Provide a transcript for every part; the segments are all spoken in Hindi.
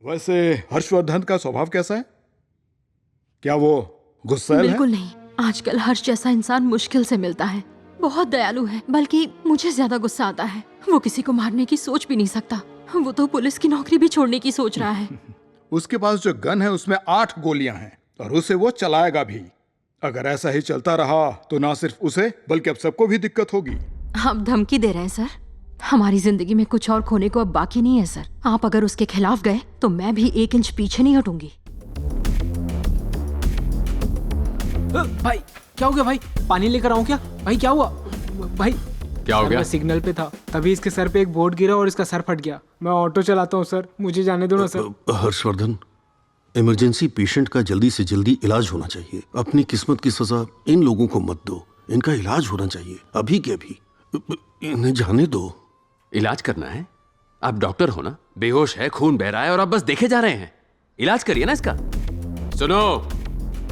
वैसे हर्षवर्धन का स्वभाव कैसा है? क्या वो गुस्सैल है? बिल्कुल नहीं। आजकल हर्ष जैसा इंसान मुश्किल से मिलता है। बहुत दयालु है, बल्कि मुझे ज्यादा गुस्सा आता है। वो किसी को मारने की सोच भी नहीं सकता। वो तो पुलिस की नौकरी भी छोड़ने की सोच रहा है। उसके पास जो गन है उसमें 8 गोलियां हैं और उसे वो चलाएगा भी। अगर ऐसा ही चलता रहा तो ना सिर्फ उसे बल्कि अब सबको भी दिक्कत होगी। आप धमकी दे रहे हैं सर? हमारी जिंदगी में कुछ और खोने को अब बाकी नहीं है सर। आप अगर उसके खिलाफ गए तो मैं भी 1 इंच पीछे नहीं हटूंगी। भाई क्या हो गया भाई? पानी लेकर आऊं क्या? भाई क्या हुआ? भाई क्या हो गया? मैं सिग्नल पे था, तभी इसके सर पे एक बोर्ड गिरा और इसका सर फट गया। मैं ऑटो चलाता हूँ सर, मुझे जाने दो ना सर। हर्षवर्धन, इमरजेंसी पेशेंट का जल्दी से जल्दी इलाज होना चाहिए। अपनी किस्मत की सजा इन लोगों को मत दो। इनका इलाज होना चाहिए अभी के अभी। इन्हें जाने दो। इलाज करना है? आप डॉक्टर हो ना? बेहोश है, खून बह रहा है और आप बस देखे जा रहे हैं। इलाज करिए ना इसका। सुनो,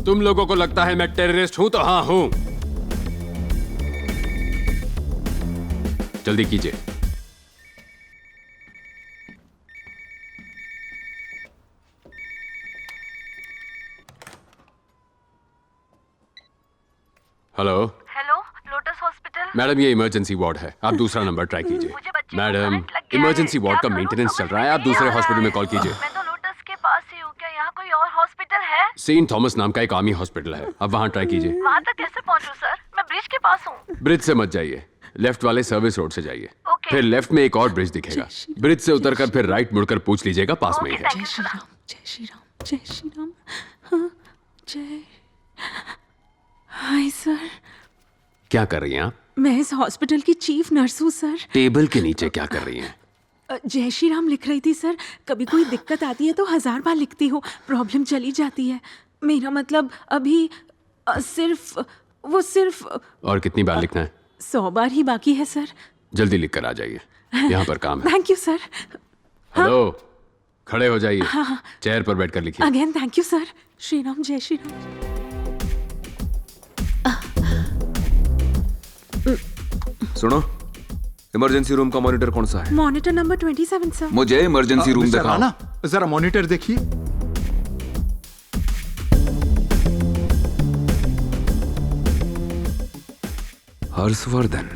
तुम लोगों को लगता है मैं टेररिस्ट हूं तो हाँ हूं। जल्दी कीजिए। Hello hello, lotus hospital. Madam, ये इमरजेंसी वार्ड है। आप दूसरा नंबर ट्राई कीजिए। मुझे बच्चे को मैडम, करंट लग गया इमरजेंसी है। वार्ड का क्या करूं? मेंटेनेंस चल समझ रहा है। में आप नहीं दूसरे आ रहा हॉस्पिटल में है। कॉल कीजिए। मैं तो लोटस के पास ही हूँ। क्या यहाँ कोई और हॉस्पिटल है? सेंट थॉमस नाम का एक आर्मी हॉस्पिटल है, आप वहां ट्राई कीजिए। वहाँ तक कैसे पहुँचूं सर? मैं ब्रिज के पास हूँ। ब्रिज से मत जाइए, लेफ्ट वाले सर्विस रोड से जाइए। ओके। फिर लेफ्ट में एक और ब्रिज दिखेगा। ब्रिज से उतरकर फिर राइट मुड़कर पूछ लीजिएगा, पास में ही है। जय श्री राम, जय श्री राम, जय श्री राम। हाँ, जय। हाय सर, क्या कर रही हैं आप? मैं इस हॉस्पिटल की चीफ नर्स हूँ सर। टेबल के नीचे क्या कर रही हैं? जय श्री राम लिख रही थी सर। कभी कोई दिक्कत आती है तो 1000 बार लिखती हूँ, प्रॉब्लम चली जाती है। मेरा मतलब अभी सिर्फ और कितनी बार लिखना है? 100 बार ही बाकी है सर। जल्दी लिख कर आ जाइए, यहाँ पर काम है। Thank you sir. हेलो, खड़े हो जाइए। चेयर पर बैठकर लिखिए। Again thank you sir. Shri Ram, जय श्री राम। सुनो, इमरजेंसी रूम का मॉनिटर कौन सा है? Monitor number 27 sir. मुझे इमरजेंसी रूम मिस्टर दिखाओ। राणा, जरा मॉनिटर देखिए। हर्षवर्धन,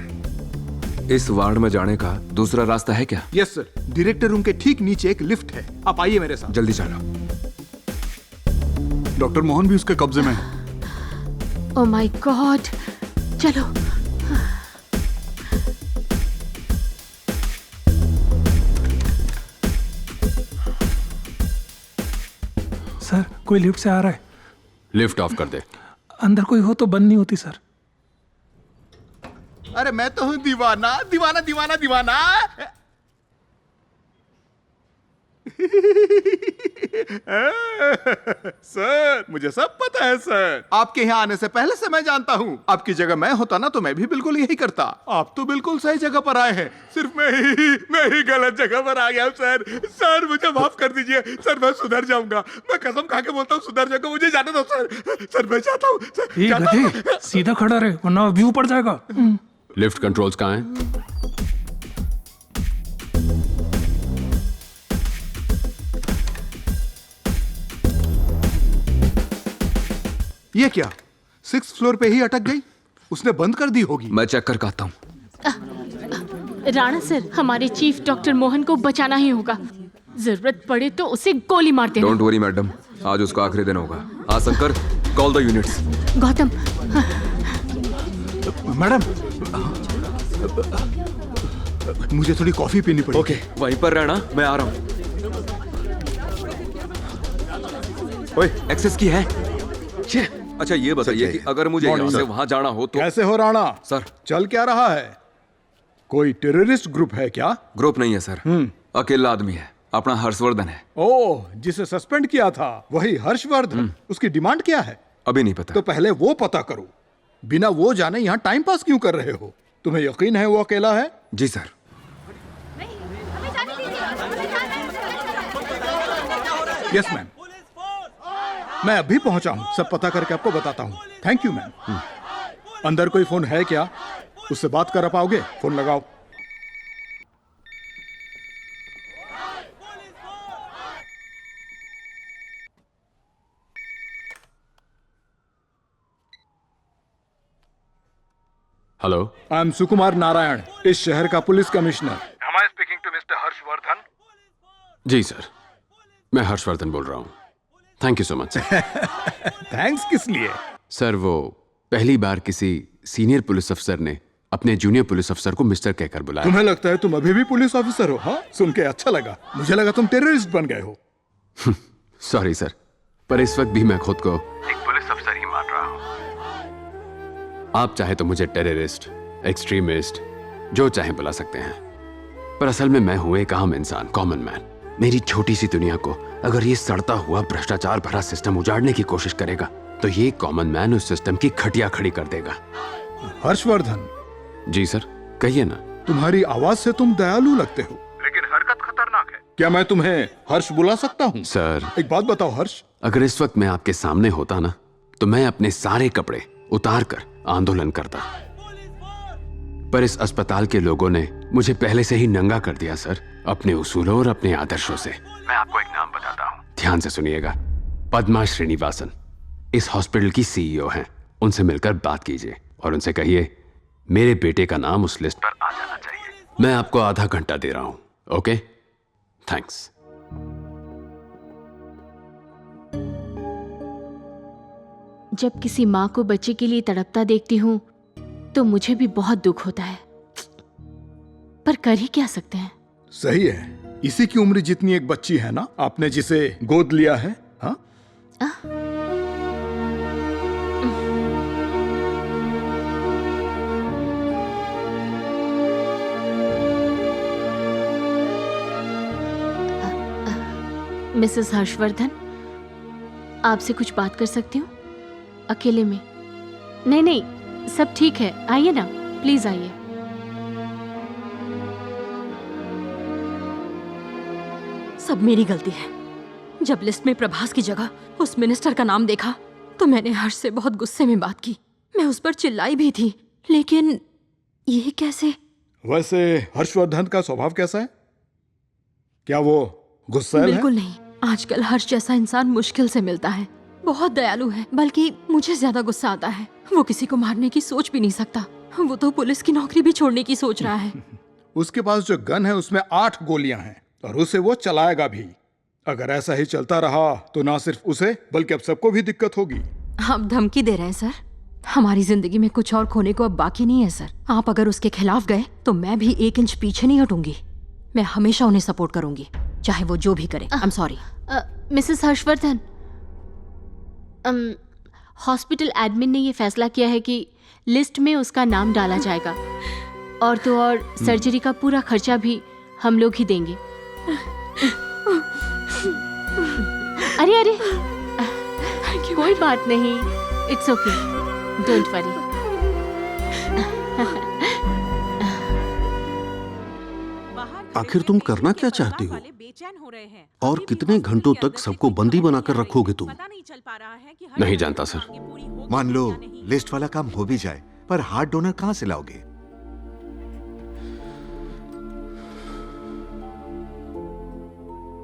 इस वार्ड में जाने का दूसरा रास्ता है क्या? यस सर, डायरेक्टर रूम के ठीक नीचे एक लिफ्ट है। आप आइए मेरे साथ। जल्दी चलो। डॉक्टर मोहन भी उसके कब्जे में है। ओह माय गॉड, चलो। सर कोई लिफ्ट से आ रहा है। लिफ्ट ऑफ कर दे। अंदर कोई हो तो बंद नहीं होती सर। अरे मैं तो हूँ दीवाना दीवाना दीवाना दीवाना। सर, मुझे सब पता है सर। आपके यहाँ आने से पहले से मैं जानता हूँ। आपकी जगह मैं होता ना तो मैं भी बिल्कुल यही करता। आप तो बिल्कुल सही जगह पर आए हैं। सिर्फ मैं ही गलत जगह पर आ गया सर। सर मुझे माफ कर दीजिए सर, मैं सुधर जाऊंगा। मैं कसम खा के बोलता हूँ सुधर जाऊंगा। मुझे जाने दो सर। सर मैं चाहता हूँ सर, ये जाता हूँ। गधे, सीधा खड़ा रहे वरना व्यू पड़ जाएगा। लिफ्ट कंट्रोल्स कहाँ हैं? ये क्या 6th फ्लोर पे ही अटक गई? उसने बंद कर दी होगी। मैं चेक करके आता हूँ। राणा सर, हमारे चीफ डॉक्टर मोहन को बचाना ही होगा। जरूरत पड़े तो उसे गोली मार देना। डोंट वरी मैडम, आज उसका आखिरी दिन होगा। हाँ Shankar, call the units. Gautam, madam, मुझे थोड़ी कॉफी पीनी पड़ेगी। ओके, वहीं पर रहना, मैं आ रहा हूँ। ओए, एक्सेस की है? अच्छा ये बताइए कि अगर मुझे यहाँ से वहां जाना हो तो? कैसे हो राणा? सर, चल क्या रहा है? कोई टेररिस्ट ग्रुप है क्या? ग्रुप नहीं है सर, अकेला आदमी है। अपना हर्षवर्धन है। ओह, जिसे सस्पेंड किया था वही हर्षवर्धन। उसकी डिमांड क्या है? अभी नहीं पता। तो पहले वो पता करो। बिना वो जाने यहाँ टाइम पास क्यों कर रहे हो? तुम्हें यकीन है वो अकेला है? जी सर। यस मैम, मैं अभी पहुंचा हूँ। सब पता करके आपको बताता हूँ। Thank you ma'am. अंदर कोई फोन है क्या? उससे बात कर पाओगे? फोन लगाओ। Hello, I am Sukumar Narayan, इस शहर का police commissioner. Am I speaking to Mr. Harshvardhan? जी सर, मैं हर्षवर्धन बोल रहा हूँ। Thank you so much sir. Thanks किस लिए? सर, वो पहली बार किसी सीनियर पुलिस अफसर ने अपने जूनियर पुलिस अफसर को मिस्टर कहकर बुलाया। तुम्हें लगता है तुम अभी भी पुलिस ऑफिसर हो? हाँ, सुन के अच्छा लगा। मुझे लगा तुम टेररिस्ट बन गए हो। सॉरी सर, पर इस वक्त भी मैं खुद को एक पुलिस अफसर ही मान रहा हूँ। आप चाहे तो मुझे टेररिस्ट, एक्सट्रीमिस्ट, जो चाहे बुला सकते हैं, पर असल में मैं हूं एक आम इंसान, कॉमन मैन। मेरी छोटी सी दुनिया को अगर ये सड़ता हुआ भ्रष्टाचार भरा सिस्टम उजाड़ने की कोशिश करेगा तो ये कॉमन मैन उस सिस्टम की खटिया खड़ी कर देगा। हर्षवर्धन जी सर, कहिए ना। तुम्हारी आवाज से तुम दयालु लगते हो, लेकिन हरकत खतरनाक है। क्या मैं तुम्हें हर्ष बुला सकता हूँ? सर, एक बात बताओ हर्ष, अगर इस वक्त मैं आपके सामने होता ना तो मैं अपने सारे कपड़े उतार कर आंदोलन करता, पर इस अस्पताल के लोगों ने मुझे पहले से ही नंगा कर दिया सर, अपने उसूलों और अपने आदर्शों से। मैं आपको एक नाम बताता हूँ, ध्यान से सुनिएगा। पद्मा श्रीनिवासन इस हॉस्पिटल की सीईओ हैं। उनसे मिलकर बात कीजिए और उनसे कहिए मेरे बेटे का नाम उस लिस्ट पर आ जाना चाहिए। मैं आपको आधा घंटा दे रहा हूं। Okay, thanks. जब किसी माँ को बच्चे के लिए तड़पता देखती हूँ तो मुझे भी बहुत दुख होता है, पर कर ही क्या सकते हैं। सही है, इसी की उम्र जितनी एक बच्ची है ना, आपने जिसे गोद लिया है। हाँ, मिसेस हर्षवर्धन, आपसे कुछ बात कर सकती हूँ अकेले में? नहीं नहीं, सब ठीक है, आइए ना, प्लीज आइए। सब मेरी गलती है। जब लिस्ट में प्रभास की जगह उस मिनिस्टर का नाम देखा तो मैंने हर्ष से बहुत गुस्से में बात की। मैं उस पर चिल्लाई भी थी, लेकिन ये कैसे? वैसे हर्षवर्धन का स्वभाव कैसा है? क्या वो गुस्सैल है? बिल्कुल नहीं। आजकल हर्ष जैसा इंसान मुश्किल से मिलता है। बहुत दयालु है, बल्कि मुझे ज्यादा गुस्सा आता है। वो किसी को मारने की सोच भी नहीं सकता। वो तो पुलिस की नौकरी भी छोड़ने की सोच रहा है। उसके पास जो गन है उसमें 8 गोलियां हैं और उसे वो चलाएगा भी। अगर ऐसा ही चलता रहा तो ना सिर्फ उसे बल्कि अब सबको भी दिक्कत होगी। आप धमकी दे रहे हैं सर? हमारी जिंदगी में कुछ और खोने को अब बाकी नहीं है सर। आप अगर उसके खिलाफ गए तो मैं भी 1 इंच पीछे नहीं हटूंगी। मैं हमेशा उन्हें सपोर्ट करूंगी, चाहे वो जो भी करे। I am sorry. Mrs Harshvardhan, hospital admin ने ये फैसला किया है कि लिस्ट में उसका नाम डाला जाएगा, और तो और सर्जरी का पूरा खर्चा भी हम लोग ही देंगे। अरे अरे, कोई बात नहीं, इट्स ओके, डोंट वरी। आखिर तुम करना क्या चाहती हो? और कितने घंटों तक सबको बंदी बनाकर रखोगे तुम? नहीं जानता सर। मान लो लिस्ट वाला काम हो भी जाए, पर हार्ट डोनर कहां से लाओगे?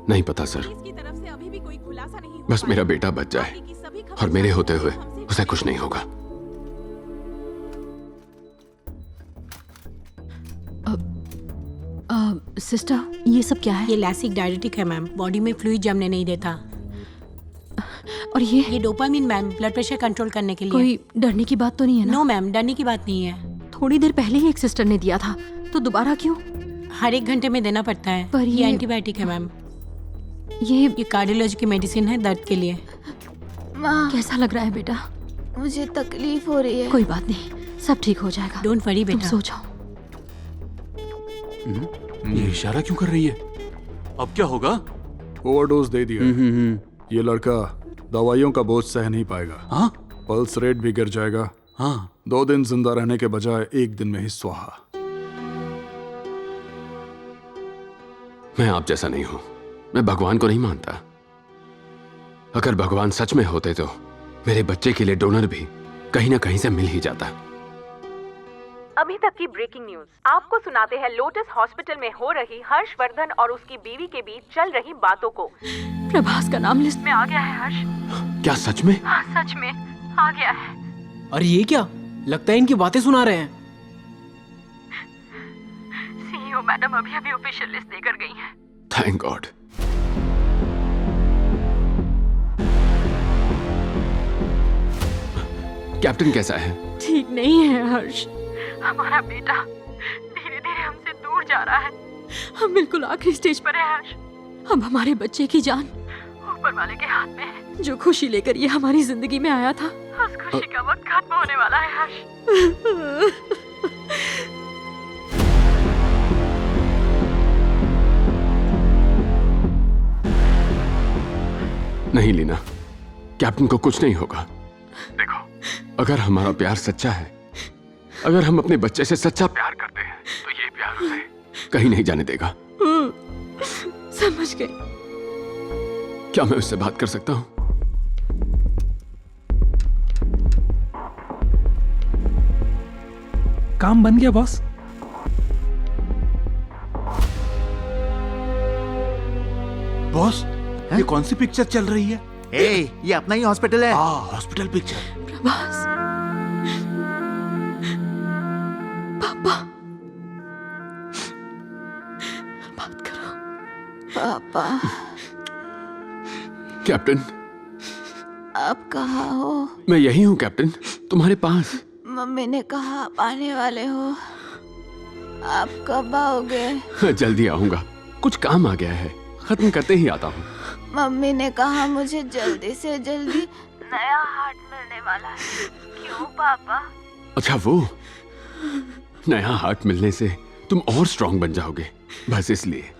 नहीं पता सर, बस मेरा बेटा बच जाए और मेरे होते हुए उसे कुछ नहीं होगा। सिस्टर, ये सब क्या है? ये लैसिक डायरेटिक है मैम, बॉडी में फ्लूइड जमने नहीं देता। और ये dopamine ma'am, blood pressure control करने के लिए। कोई डरने की बात तो नहीं है ना? नो मैम, डरने की बात नहीं है। थोड़ी देर पहले ही एक सिस्टर ने दिया था, तो दोबारा क्यों? हर 1 घंटे में देना पड़ता है। पर ये एंटीबायोटिक है मैम। ये कार्डियोलॉजी की मेडिसिन है दर्द के लिए। कैसा लग रहा है बेटा? मुझे तकलीफ हो रही है। कोई बात नहीं, सब ठीक हो जाएगा। डोंट वरी बेटा, सो जाओ। ये इशारा क्यों कर रही है? अब क्या होगा? ओवरडोज दे दिया। ये लड़का दवाइयों का बोझ सह नहीं पाएगा। हाँ? पल्स रेट भी गिर जाएगा। हाँ। 2 दिन जिंदा रहने के बजाय 1 दिन में ही स्वाहा। मैं आप जैसा नहीं हूं। मैं भगवान को नहीं मानता। अगर भगवान सच में होते तो मेरे बच्चे के लिए डोनर भी कहीं ना कहीं से मिल ही जाता। अभी तक की ब्रेकिंग न्यूज आपको सुनाते हैं लोटस हॉस्पिटल में हो रही हर्षवर्धन और उसकी बीवी के बीच चल रही बातों को। प्रभास का नाम लिस्ट में आ गया है हर्ष। क्या सच में? हाँ, सच में आ गया है। अरे ये क्या? लगता है इनकी बातें सुना रहे हैं। मैडम अभी अभी ऑफिशियल लिस्ट देकर गई हैं। Thank God. कैप्टन कैसा है? ठीक नहीं है हर्ष। हमारा बेटा धीरे धीरे हमसे दूर जा रहा है। हम बिल्कुल आखिरी स्टेज पर है हर्ष। अब हमारे बच्चे की जान ऊपर वाले के हाथ में है। जो खुशी लेकर ये हमारी जिंदगी में आया था, उस खुशी का वक्त खत्म होने वाला है हर्ष। नहीं लीना, कैप्टन को कुछ नहीं होगा। देखो, अगर हमारा प्यार सच्चा है, अगर हम अपने बच्चे से सच्चा प्यार करते हैं, तो ये प्यार उसे कहीं नहीं जाने देगा। समझ गए। क्या मैं उससे बात कर सकता हूँ? काम बन गया बॉस। बॉस, ये कौन सी पिक्चर चल रही है? ये अपना ही हॉस्पिटल है। Hospital picture. प्रभास, पापा, बात करो। पापा, कैप्टन, आप कहाँ हो? मैं यही हूँ कैप्टन, तुम्हारे पास। मम्मी ने कहा आप आने वाले हो। आप कब आओगे? जल्दी आऊंगा, कुछ काम आ गया है, खत्म करते ही आता हूँ। मम्मी ने कहा मुझे जल्दी से जल्दी नया हार्ट मिलने वाला है। क्यों पापा? अच्छा, वो नया हार्ट मिलने से तुम और स्ट्रांग बन जाओगे, बस इसलिए।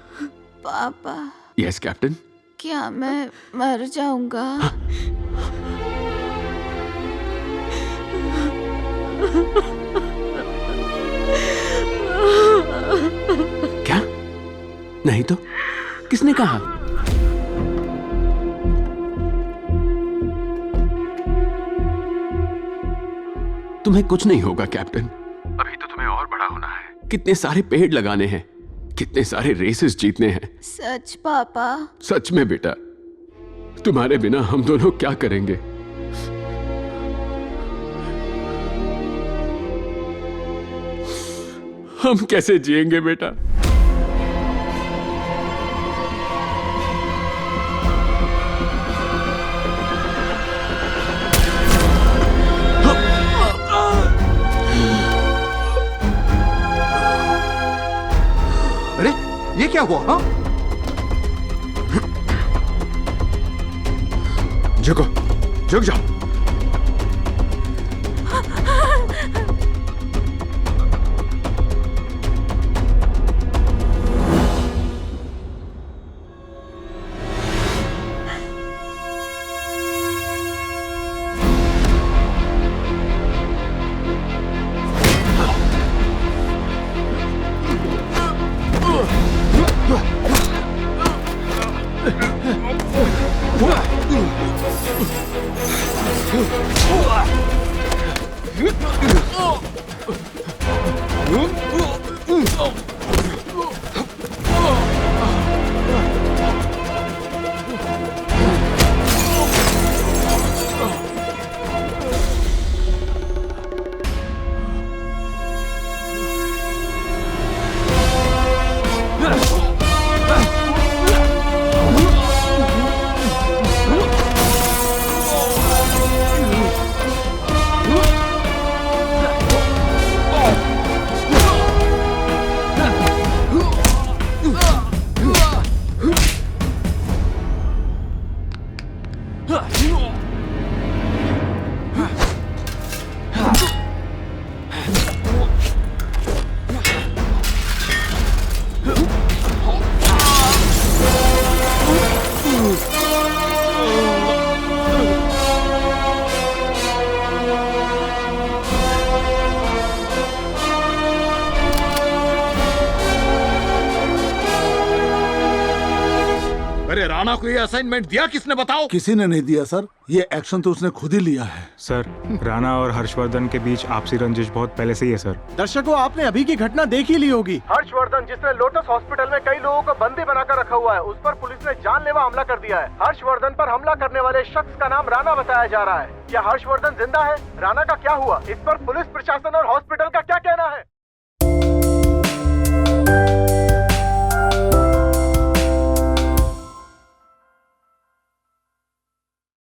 पापा, यस कैप्टन। क्या मैं मर जाऊंगा? क्या? नहीं तो किसने कहा? तुम्हें कुछ नहीं होगा कैप्टन, अभी तो तुम्हें और बड़ा होना है। कितने सारे पेड़ लगाने हैं, कितने सारे रेसेस जीतने हैं। सच पापा? सच में बेटा, तुम्हारे बिना हम दोनों क्या करेंगे? हम कैसे जिएंगे बेटा? अरे, ये क्या हुआ? हाँ? झुको, झुक जाओ। अरे राणा को ये असाइनमेंट दिया किसने, बताओ? किसी ने नहीं दिया सर, ये एक्शन तो उसने खुद ही लिया है। सर, राणा और हर्षवर्धन के बीच आपसी रंजिश बहुत पहले से ही है सर। दर्शकों, आपने अभी की घटना देख ही ली होगी। हर्षवर्धन, जिसने लोटस हॉस्पिटल में कई लोगों को बंदी बनाकर रखा हुआ है, उस पर पुलिस ने जानलेवा हमला कर दिया है। हर्षवर्धन पर हमला करने वाले शख्स का नाम राणा बताया जा रहा है। क्या हर्षवर्धन जिंदा है? राणा का क्या हुआ? इस पर पुलिस प्रशासन और